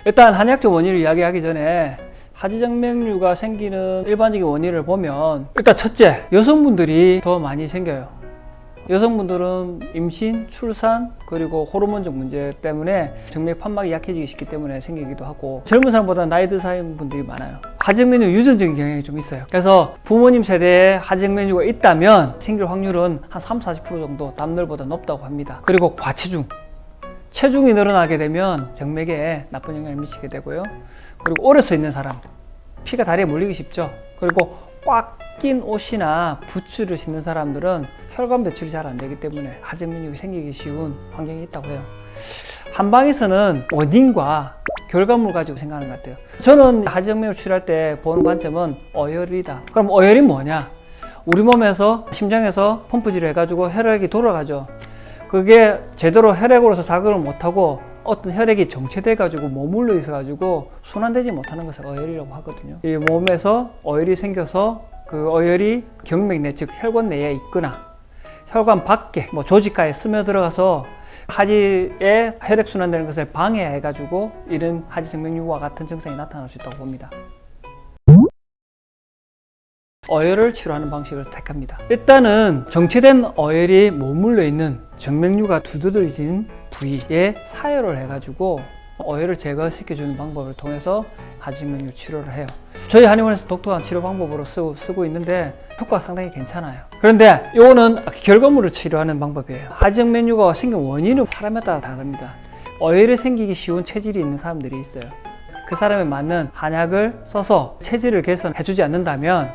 일단 한의학적 원인을 이야기하기 전에 하지정맥류가 생기는 일반적인 원인을 보면 일단 첫째, 여성분들이 더 많이 생겨요. 여성분들은 임신, 출산, 그리고 호르몬적 문제 때문에 정맥 판막이 약해지기 쉽기 때문에 생기기도 하고, 젊은 사람보다 나이 든 사람분들이 많아요. 하지정맥류 유전적인 경향이 좀 있어요. 그래서 부모님 세대에 하지정맥류가 있다면 생길 확률은 한 30-40% 정도 남들보다 높다고 합니다. 그리고 과체중, 체중이 늘어나게 되면 정맥에 나쁜 영향을 미치게 되고요. 그리고 오래 서 있는 사람, 피가 다리에 몰리기 쉽죠. 그리고 꽉 낀 옷이나 부츠를 신는 사람들은 혈관 배출이 잘 안 되기 때문에 하지정맥류가 생기기 쉬운 환경이 있다고 해요. 한방에서는 원인과 결과물 가지고 생각하는 것 같아요. 저는 하지정맥을 치료할 때 보는 관점은 어혈이다. 그럼 어혈이 뭐냐? 우리 몸에서 심장에서 펌프질을 해가지고 혈액이 돌아가죠. 그게 제대로 혈액으로서 작용을 못하고 어떤 혈액이 정체돼 가지고 머물러 있어 가지고 순환되지 못하는 것을 어혈이라고 하거든요. 이 몸에서 어혈이 생겨서 그 어혈이 경맥 내, 즉 혈관 내에 있거나 혈관 밖에 조직가에 스며 들어가서 하지에 혈액 순환되는 것을 방해해 가지고 이런 하지정맥류와 같은 증상이 나타날 수 있다고 봅니다. 어혈을 치료하는 방식을 택합니다. 일단은 정체된 어혈이 머물러 있는 정맥류가 두드러진 부위에 사혈을 해가지고 어혈을 제거시켜주는 방법을 통해서 하지정맥류 치료를 해요. 저희 한의원에서 독특한 치료 방법으로 쓰고 있는데 효과가 상당히 괜찮아요. 그런데 이거는 결과물을 치료하는 방법이에요. 하지정맥류가 생긴 원인은 사람에 따라 다릅니다. 어혈이 생기기 쉬운 체질이 있는 사람들이 있어요. 그 사람에 맞는 한약을 써서 체질을 개선해주지 않는다면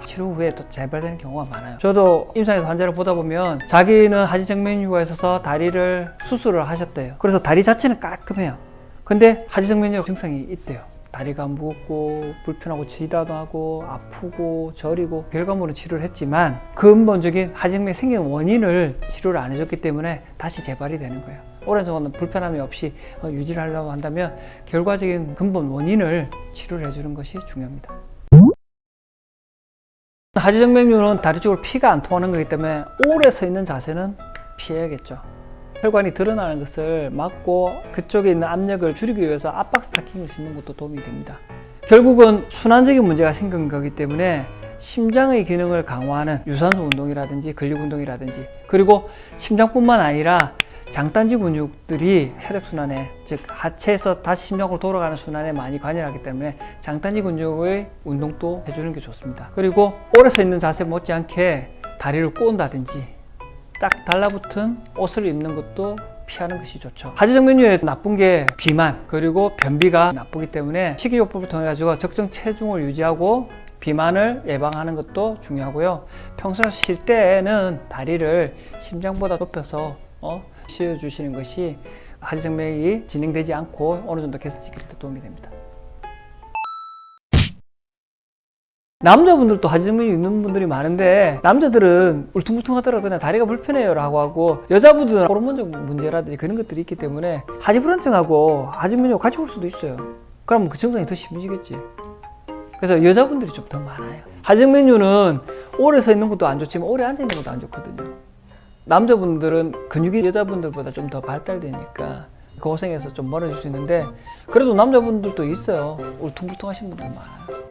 치료 후에 또 재발되는 경우가 많아요. 저도 임상에서 환자를 보다 보면 자기는 하지정맥류가 있어서 다리를 수술을 하셨대요. 그래서 다리 자체는 깔끔해요. 근데 하지정맥류 증상이 있대요. 다리가 무겁고 불편하고 지다도 하고 아프고 저리고 결과물은 치료를 했지만 근본적인 하지정맥이 생긴 원인을 치료를 안 해줬기 때문에 다시 재발이 되는 거예요. 오랜 동안 불편함이 없이 유지를 하려고 한다면 결과적인 근본 원인을 치료를 해주는 것이 중요합니다. 하지정맥류는 다리 쪽으로 피가 안 통하는 거기 때문에 오래 서 있는 자세는 피해야겠죠. 혈관이 드러나는 것을 막고 그쪽에 있는 압력을 줄이기 위해서 압박 스타킹을 신는 것도 도움이 됩니다. 결국은 순환적인 문제가 생긴 거기 때문에 심장의 기능을 강화하는 유산소 운동이라든지 근력 운동이라든지, 그리고 심장뿐만 아니라 장단지 근육들이 혈액순환에, 즉 하체에서 다시 심장으로 돌아가는 순환에 많이 관여하기 때문에 장단지 근육의 운동도 해주는 게 좋습니다. 그리고 오래 서 있는 자세 못지않게 다리를 꼬은다든지 딱 달라붙은 옷을 입는 것도 피하는 것이 좋죠. 하지정맥류에 나쁜 게 비만, 그리고 변비가 나쁘기 때문에 식이요법을 통해 가지고 적정 체중을 유지하고 비만을 예방하는 것도 중요하고요. 평소에 쉴 때는 다리를 심장보다 높여서 쉬어주시는 것이 하지정맥이 진행되지 않고 어느 정도 개선시키는 데 도움이 됩니다. 남자분들도 하지정맥이 있는 분들이 많은데 남자들은 울퉁불퉁하더라도 그냥 다리가 불편해요 라고 하고, 여자분들은 호르몬적 문제라든지 그런 것들이 있기 때문에 하지불안증하고 하지정맥류가 같이 올 수도 있어요. 그럼 그 증상이 더 심해지겠지. 그래서 여자분들이 좀 더 많아요. 하지정맥류는 오래 서 있는 것도 안 좋지만 오래 앉아 있는 것도 안 좋거든요. 남자분들은 근육이 여자분들보다 좀 더 발달되니까 고생해서 좀 멀어질 수 있는데, 그래도 남자분들도 있어요. 울퉁불퉁하신 분들 많아요.